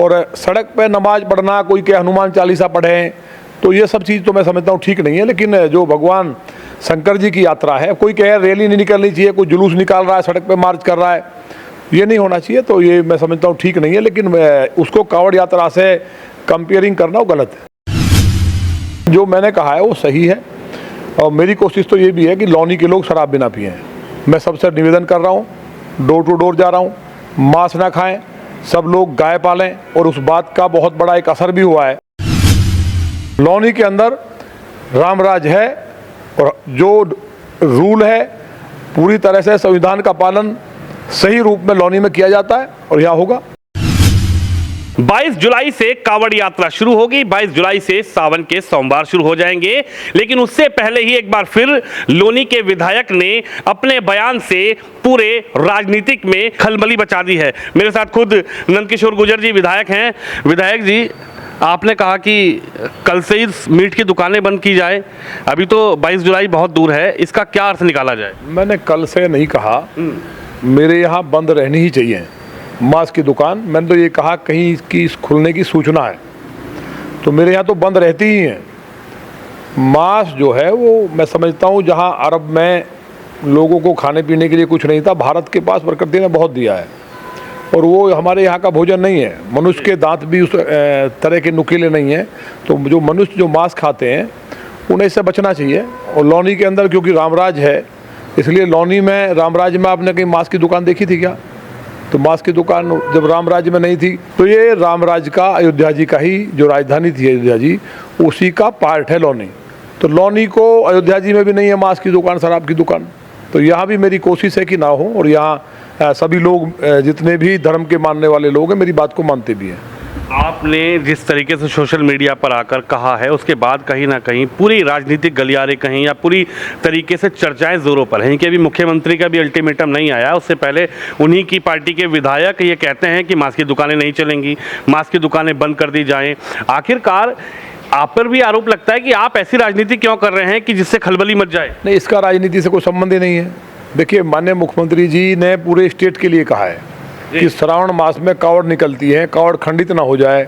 और सड़क पे नमाज पढ़ना, कोई के हनुमान चालीसा पढ़ें, तो ये सब चीज़ तो मैं समझता हूँ ठीक नहीं है। लेकिन जो भगवान शंकर जी की यात्रा है, कोई कहे रैली नहीं निकलनी चाहिए, कोई जुलूस निकाल रहा है, सड़क पे मार्च कर रहा है, ये नहीं होना चाहिए, तो ये मैं समझता हूँ ठीक नहीं है। लेकिन उसको कांवड़ यात्रा से कंपेयरिंग करना वो गलत है। जो मैंने कहा है वो सही है, और मेरी कोशिश तो ये भी है कि लौनी के लोग शराब बिना पिएं। मैं सबसे निवेदन कर रहा हूँ, डोर टू डोर जा रहा हूँ, मांस ना खाएं, सब लोग गाय पालें, और उस बात का बहुत बड़ा एक असर भी हुआ है। लौनी के अंदर रामराज है, और जो रूल है पूरी तरह से संविधान का पालन सही रूप में लौनी में किया जाता है, और यहाँ होगा। 22 जुलाई से कांवड़ यात्रा शुरू होगी। 22 जुलाई से सावन के सोमवार शुरू हो जाएंगे, लेकिन उससे पहले ही एक बार फिर लोनी के विधायक ने अपने बयान से पूरे राजनीतिक में खलबली मचा दी है। मेरे साथ खुद नंदकिशोर गुर्जर जी विधायक हैं। विधायक जी, आपने कहा कि कल से ही मीट की दुकानें बंद की जाए, अभी तो 22 जुलाई बहुत दूर है, इसका क्या अर्थ निकाला जाए? मैंने कल से नहीं कहा, मेरे यहाँ बंद रहनी ही चाहिए मांस की दुकान। मैंने तो ये कहा कहीं इसकी खुलने की सूचना है, तो मेरे यहाँ तो बंद रहती ही हैं। मांस जो है वो मैं समझता हूँ, जहाँ अरब में लोगों को खाने पीने के लिए कुछ नहीं था, भारत के पास प्रकृति ने बहुत दिया है, और वो हमारे यहाँ का भोजन नहीं है। मनुष्य के दांत भी उस तरह के नुकीले नहीं हैं, तो जो मनुष्य जो मांस खाते हैं उन्हें इससे बचना चाहिए। और लौनी के अंदर क्योंकि रामराज है, इसलिए लौनी में रामराज में आपने कहीं मांस की दुकान देखी थी क्या? तो मांस की दुकान जब रामराज में नहीं थी, तो ये रामराज का, अयोध्या जी का ही जो राजधानी थी अयोध्या जी, उसी का पार्ट है लौनी। तो लौनी को अयोध्या जी में भी नहीं है मांस की दुकान, शराब की दुकान। तो यहाँ भी मेरी कोशिश है कि ना हो, और यहाँ सभी लोग जितने भी धर्म के मानने वाले लोग हैं मेरी बात को मानते भी हैं। आपने जिस तरीके से सोशल मीडिया पर आकर कहा है, उसके बाद कहीं ना कहीं पूरी राजनीतिक गलियारे कहीं या पूरी तरीके से चर्चाएं जोरों पर हैं कि अभी मुख्यमंत्री का भी अल्टीमेटम नहीं आया, उससे पहले उन्हीं की पार्टी के विधायक ये कहते हैं कि मांस की दुकानें नहीं चलेंगी, मांस की दुकानें बंद कर दी जाएं। आखिरकार आप पर भी आरोप लगता है कि आप ऐसी राजनीति क्यों कर रहे हैं कि जिससे खलबली मच जाए? नहीं, इसका राजनीति से कोई संबंध ही नहीं है। देखिए, माननीय मुख्यमंत्री जी ने पूरे स्टेट के लिए कहा है कि श्रावण मास में कावड़ निकलती है, कावड़ खंडित ना हो जाए,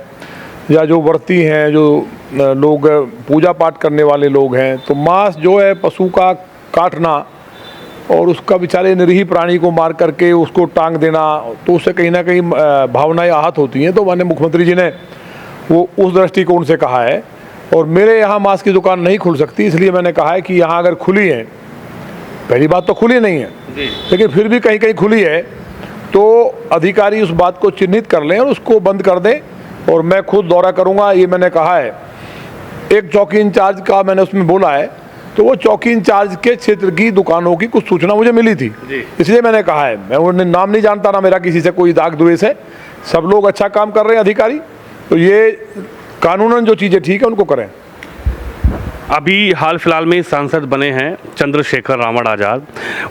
या जो व्रती हैं, जो लोग पूजा पाठ करने वाले लोग हैं, तो मांस जो है पशु का काटना और उसका बेचारे निरीह प्राणी को मार करके उसको टांग देना, तो उससे कहीं ना कहीं भावनाएं आहत होती हैं। तो माननीय मुख्यमंत्री जी ने वो उस दृष्टिकोण से कहा है। और मेरे यहाँ मांस की दुकान नहीं खुल सकती, इसलिए मैंने कहा है कि यहाँ अगर खुली है, पहली बात तो खुली नहीं है, लेकिन फिर भी कहीं कहीं खुली है, तो अधिकारी उस बात को चिन्हित कर लें और उसको बंद कर दें। और मैं खुद दौरा करूंगा, ये मैंने कहा है। एक चौकी इंचार्ज का मैंने उसमें बोला है, तो वो चौकी इंचार्ज के क्षेत्र की दुकानों की कुछ सूचना मुझे मिली थी, इसलिए मैंने कहा है। मैं उन्हें नाम नहीं जानता, ना मेरा किसी से कोई दाग द्वेष है, सब लोग अच्छा काम कर रहे हैं अधिकारी, तो ये कानूनन जो चीज़ें ठीक है उनको करें। अभी हाल फिलहाल में सांसद बने हैं चंद्रशेखर रावण आज़ाद,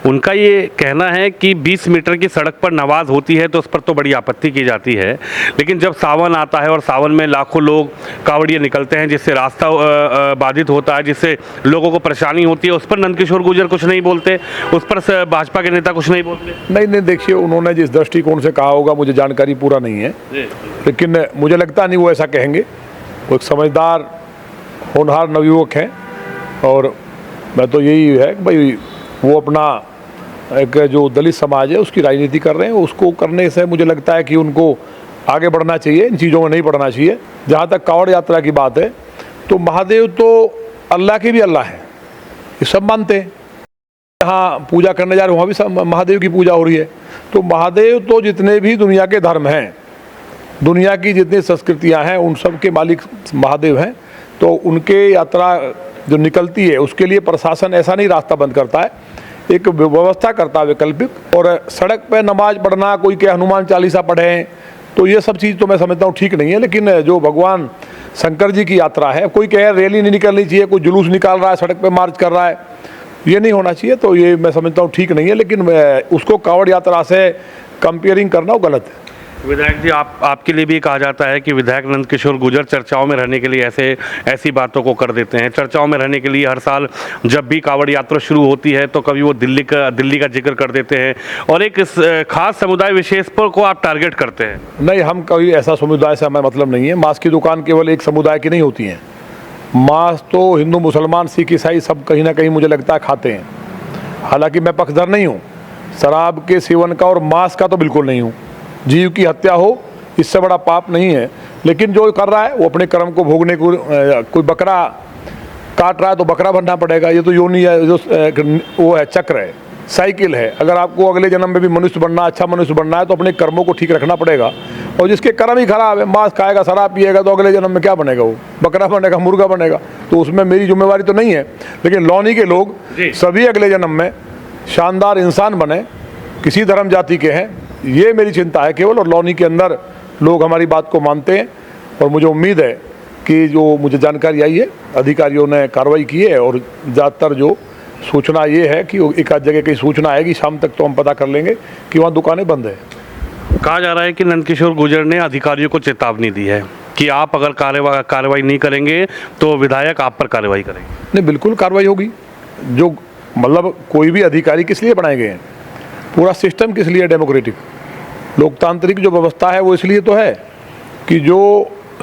उनका ये कहना है कि 20 मीटर की सड़क पर नमाज होती है तो उस पर तो बड़ी आपत्ति की जाती है, लेकिन जब सावन आता है और सावन में लाखों लोग कांवड़िए निकलते हैं, जिससे रास्ता बाधित होता है, जिससे लोगों को परेशानी होती है, उस पर नंदकिशोर गुर्जर कुछ नहीं बोलते, उस पर भाजपा के नेता कुछ नहीं बोलते? नहीं, देखिए, उन्होंने जिस दृष्टिकोण से कहा होगा मुझे जानकारी पूरा नहीं है, लेकिन मुझे लगता नहीं वो ऐसा कहेंगे। वो एक समझदार होनहार नवयुवक हैं, और मैं तो यही है कि भाई वो अपना एक जो दलित समाज है उसकी राजनीति कर रहे हैं, उसको करने से मुझे लगता है कि उनको आगे बढ़ना चाहिए, इन चीज़ों में नहीं पड़ना चाहिए। जहाँ तक कांवड़ यात्रा की बात है, तो महादेव तो अल्लाह के भी अल्लाह हैं, ये सब मानते हैं। यहाँ पूजा करने जा रहे हैं, वहाँ भी सब महादेव की पूजा हो रही है। तो महादेव तो जितने भी दुनिया के धर्म हैं, दुनिया की जितनी संस्कृतियाँ हैं, उन सब के मालिक महादेव हैं। तो उनके यात्रा जो निकलती है उसके लिए प्रशासन ऐसा नहीं रास्ता बंद करता है, एक व्यवस्था करता है वैकल्पिक। और सड़क पे नमाज पढ़ना, कोई के हनुमान चालीसा पढ़ें, तो ये सब चीज़ तो मैं समझता हूँ ठीक नहीं है। लेकिन जो भगवान शंकर जी की यात्रा है, कोई कहे रैली नहीं निकलनी चाहिए, कोई जुलूस निकाल रहा है, सड़क पे मार्च कर रहा है, ये नहीं होना चाहिए, तो ये मैं समझता हूँ ठीक नहीं है। लेकिन उसको कांवड़ यात्रा से कंपेयरिंग करना वो गलत है। विधायक जी, आपके लिए भी कहा जाता है कि विधायक नंदकिशोर गुर्जर चर्चाओं में रहने के लिए ऐसी बातों को कर देते हैं। चर्चाओं में रहने के लिए हर साल जब भी कांवड़ यात्रा शुरू होती है तो कभी वो दिल्ली का जिक्र कर देते हैं और एक खास समुदाय विशेष पर को आप टारगेट करते हैं। नहीं, हम कभी ऐसा समुदाय से हमें मतलब नहीं है। मांस की दुकान केवल एक समुदाय की नहीं होती है। मांस तो हिंदू, मुसलमान, सिख, ईसाई सब कहीं ना कहीं मुझे लगता है खाते हैं। हालांकि मैं पक्षधर नहीं हूँ शराब के सेवन का, और मांस का तो बिल्कुल नहीं हूँ। जीव की हत्या हो इससे बड़ा पाप नहीं है, लेकिन जो कर रहा है वो अपने कर्म को भोगने को, कोई बकरा काट रहा है तो बकरा बनना पड़ेगा। ये तो योनि है, जो वो है, चक्र है, साइकिल है। अगर आपको अगले जन्म में भी मनुष्य बनना, अच्छा मनुष्य बनना है तो अपने कर्मों को ठीक रखना पड़ेगा। और जिसके कर्म ही खराब है, मांस खाएगा, शराब पिएगा, तो अगले जन्म में क्या बनेगा? वो बकरा बनेगा, मुर्गा बनेगा। तो उसमें मेरी जिम्मेवारी तो नहीं है। लेकिन लौनी के लोग सभी अगले जन्म में शानदार इंसान बने, किसी धर्म जाति के हैं, ये मेरी चिंता है केवल। और लौनी के अंदर लोग हमारी बात को मानते हैं और मुझे उम्मीद है कि जो मुझे जानकारी आई है, अधिकारियों ने कार्रवाई की है। और ज़्यादातर जो सूचना ये है कि एक आध जगह की सूचना आएगी, शाम तक तो हम पता कर लेंगे कि वहाँ दुकानें बंद है। कहा जा रहा है कि नंदकिशोर गुर्जर ने अधिकारियों को चेतावनी दी है कि आप अगर कार्रवाई नहीं करेंगे तो विधायक आप पर कार्रवाई करेंगे। नहीं, बिल्कुल कार्रवाई होगी। जो मतलब कोई भी अधिकारी किस लिए बनाए गए हैं? पूरा सिस्टम किस लिए? डेमोक्रेटिक लोकतांत्रिक जो व्यवस्था है वो इसलिए तो है कि जो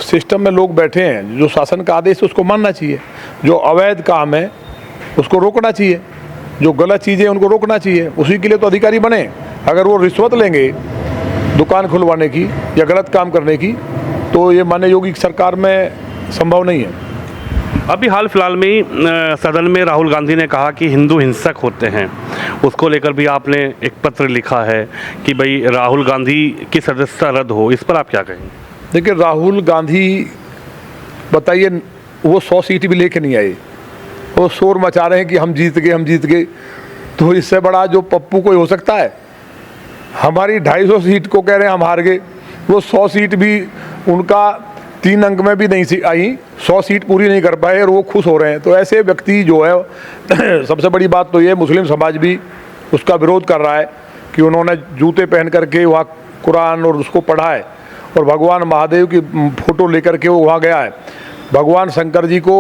सिस्टम में लोग बैठे हैं, जो शासन का आदेश है उसको मानना चाहिए। जो अवैध काम है उसको रोकना चाहिए, जो गलत चीज़ें उनको रोकना चाहिए। उसी के लिए तो अधिकारी बने। अगर वो रिश्वत लेंगे दुकान खुलवाने की या गलत काम करने की, तो ये माननीय योगी सरकार में संभव नहीं है। अभी हाल फिलहाल में ही सदन में राहुल गांधी ने कहा कि हिंदू हिंसक होते हैं। उसको लेकर भी आपने एक पत्र लिखा है कि भाई राहुल गांधी की सदस्यता रद्द हो। इस पर आप क्या कहेंगे? देखिए, राहुल गांधी बताइए, वो 100 सीट भी लेके नहीं आए। वो शोर मचा रहे हैं कि हम जीत गए, हम जीत गए। तो इससे बड़ा जो पप्पू कोई हो सकता है? हमारी 250 सीट को कह रहे हैं हम हार गए। वो 100 सीट भी उनका 3 अंक में भी नहीं आई, 100 सीट पूरी नहीं कर पाए और वो खुश हो रहे हैं। तो ऐसे व्यक्ति जो है सबसे बड़ी बात तो ये, मुस्लिम समाज भी उसका विरोध कर रहा है कि उन्होंने जूते पहन करके वहाँ कुरान और उसको पढ़ा है और भगवान महादेव की फ़ोटो लेकर के वो वहाँ गया है। भगवान शंकर जी को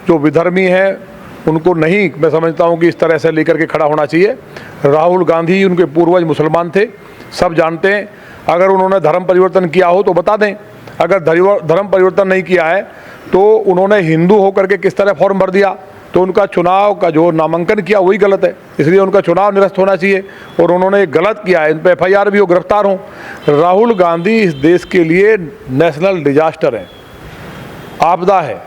जो विधर्मी है उनको नहीं, मैं समझता हूँ कि इस तरह से लेकर के खड़ा होना चाहिए। राहुल गांधी उनके पूर्वज मुसलमान थे, सब जानते हैं। अगर उन्होंने धर्म परिवर्तन किया हो तो बता दें। अगर धर्म परिवर्तन नहीं किया है तो उन्होंने हिंदू होकर के किस तरह फॉर्म भर दिया, तो उनका चुनाव का जो नामांकन किया वही गलत है। इसलिए उनका चुनाव निरस्त होना चाहिए। और उन्होंने गलत किया है, इन पर FIR भी हो, गिरफ्तार हों। राहुल गांधी इस देश के लिए नेशनल डिजास्टर है, आपदा है।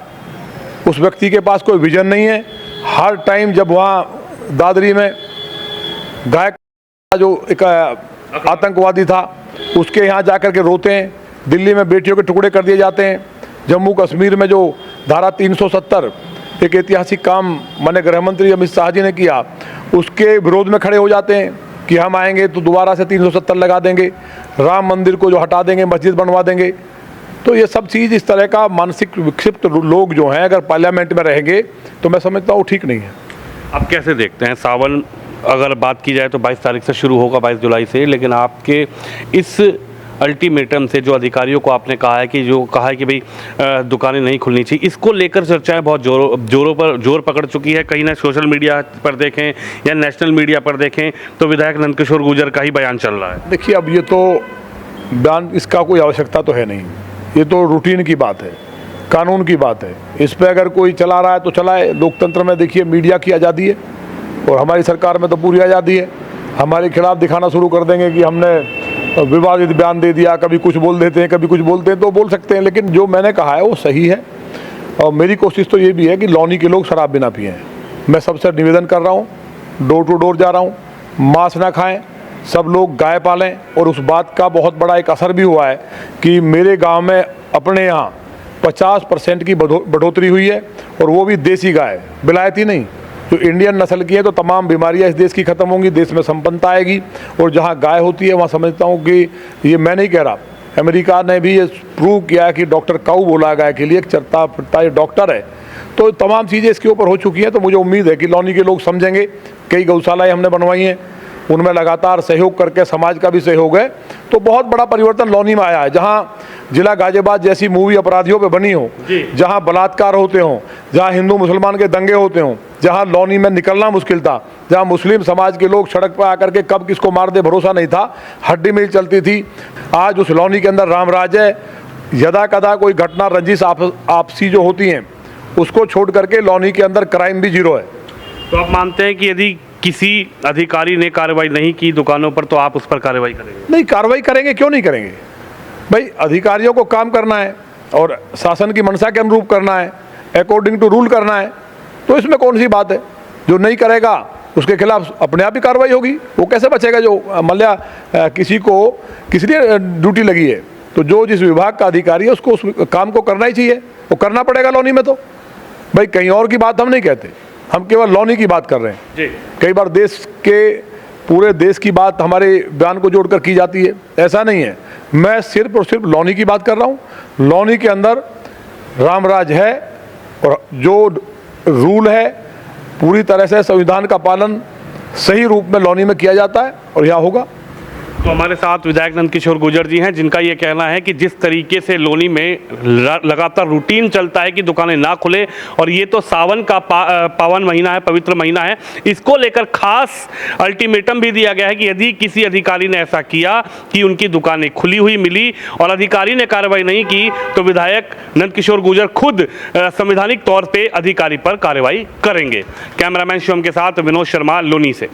उस व्यक्ति के पास कोई विजन नहीं है। हर टाइम जब वहाँ दादरी में गायक जो एक आतंकवादी था उसके यहाँ जाकर के रोते हैं, दिल्ली में बेटियों के टुकड़े कर दिए जाते हैं, जम्मू कश्मीर में जो धारा 370 एक ऐतिहासिक काम माननीय गृह मंत्री अमित शाह जी ने किया, उसके विरोध में खड़े हो जाते हैं कि हम आएंगे तो दोबारा से 370 लगा देंगे, राम मंदिर को जो हटा देंगे, मस्जिद बनवा देंगे। तो ये सब चीज़, इस तरह का मानसिक विक्षिप्त लोग जो हैं अगर पार्लियामेंट में रहेंगे तो मैं समझता हूँ ठीक नहीं है। आप कैसे देखते हैं सावन, अगर बात की जाए तो 22 तारीख से शुरू होगा, 22 जुलाई से, लेकिन आपके इस अल्टीमेटम से जो अधिकारियों को आपने कहा है कि भाई दुकानें नहीं खुलनी चाहिए, इसको लेकर चर्चाएं बहुत जोर पकड़ चुकी है। कहीं ना सोशल मीडिया पर देखें या नेशनल मीडिया पर देखें तो विधायक नंदकिशोर गुर्जर का ही बयान चल रहा है। देखिए, अब ये तो बयान, इसका कोई आवश्यकता तो है नहीं। ये तो रूटीन की बात है, कानून की बात है। इस पर अगर कोई चला रहा है तो चलाए। लोकतंत्र में देखिए मीडिया की आज़ादी है और हमारी सरकार में तो पूरी आज़ादी है। हमारे खिलाफ दिखाना शुरू कर देंगे कि हमने विवादित बयान दे दिया, कभी कुछ बोल देते हैं, कभी कुछ बोलते हैं, तो बोल सकते हैं। लेकिन जो मैंने कहा है वो सही है। और मेरी कोशिश तो ये भी है कि लौनी के लोग शराब भी ना पिएं। मैं सबसे निवेदन कर रहा हूँ, डोर टू डोर जा रहा हूँ, मांस ना खाएं, सब लोग गाय पालें। और उस बात का बहुत बड़ा एक असर भी हुआ है कि मेरे गांव में अपने यहाँ 50% की बढ़ोतरी हुई है, और वो भी देसी गाय, विलायती नहीं। जो इंडियन नस्ल की है तो तमाम बीमारियां इस देश की ख़त्म होंगी, देश में संपन्नता आएगी। और जहाँ गाय होती है वहाँ समझता हूँ कि ये मैं नहीं कह रहा, अमेरिका ने भी ये प्रूव किया है कि डॉक्टर काऊ बोला गाय के लिए, एक चरता फिरता ये डॉक्टर है। तो तमाम चीज़ें इसके ऊपर हो चुकी हैं। तो मुझे उम्मीद है कि लौनी के लोग समझेंगे। कई गौशालाएँ हमने बनवाई हैं, उनमें लगातार सहयोग करके समाज का भी सहयोग है, तो बहुत बड़ा परिवर्तन लौनी में आया है। जहाँ जिला गाजियाबाद जैसी मूवी अपराधियों पे बनी हो, जहाँ बलात्कार होते हों, जहाँ हिंदू मुसलमान के दंगे होते हों, जहाँ लौनी में निकलना मुश्किल था, जहाँ मुस्लिम समाज के लोग सड़क पर आकर के कब किसको मार दे भरोसा नहीं था, हड्डी मिल चलती थी, आज उस लौनी के अंदर राम राज है। यदा कदा कोई घटना रंजिश आपसी जो होती हैं उसको छोड़ करके लौनी के अंदर क्राइम भी जीरो है। तो आप मानते हैं कि यदि किसी अधिकारी ने कार्रवाई नहीं की दुकानों पर तो आप उस पर कार्रवाई करेंगे? नहीं, कार्रवाई करेंगे, क्यों नहीं करेंगे भाई। अधिकारियों को काम करना है और शासन की मंशा के अनुरूप करना है, अकॉर्डिंग टू रूल करना है, तो इसमें कौन सी बात है। जो नहीं करेगा उसके खिलाफ अपने आप ही कार्रवाई होगी। वो कैसे बचेगा जो मल्ल्या किसी लिए ड्यूटी लगी है, तो जो जिस विभाग का अधिकारी है उसको उस काम को करना ही चाहिए, वो करना पड़ेगा लौनी में। तो भाई कहीं और की बात हम नहीं कहते, हम केवल लौनी की बात कर रहे हैं जी। कई बार पूरे देश की बात हमारे बयान को जोड़कर की जाती है, ऐसा नहीं है। मैं सिर्फ और सिर्फ लौनी की बात कर रहा हूँ। लौनी के अंदर रामराज है और जो रूल है पूरी तरह से संविधान का पालन सही रूप में लौनी में किया जाता है और यह होगा। तो हमारे साथ विधायक नंदकिशोर गुर्जर जी हैं, जिनका ये कहना है कि जिस तरीके से लोनी में लगातार रूटीन चलता है कि दुकानें ना खुले, और ये तो सावन का पावन महीना है, पवित्र महीना है, इसको लेकर खास अल्टीमेटम भी दिया गया है कि यदि किसी अधिकारी ने ऐसा किया कि उनकी दुकानें खुली हुई मिली और अधिकारी ने कार्रवाई नहीं की तो विधायक नंदकिशोर गुर्जर खुद संवैधानिक तौर पर अधिकारी पर कार्रवाई करेंगे। कैमरामैन शिवम के साथ विनोद शर्मा, लोनी से।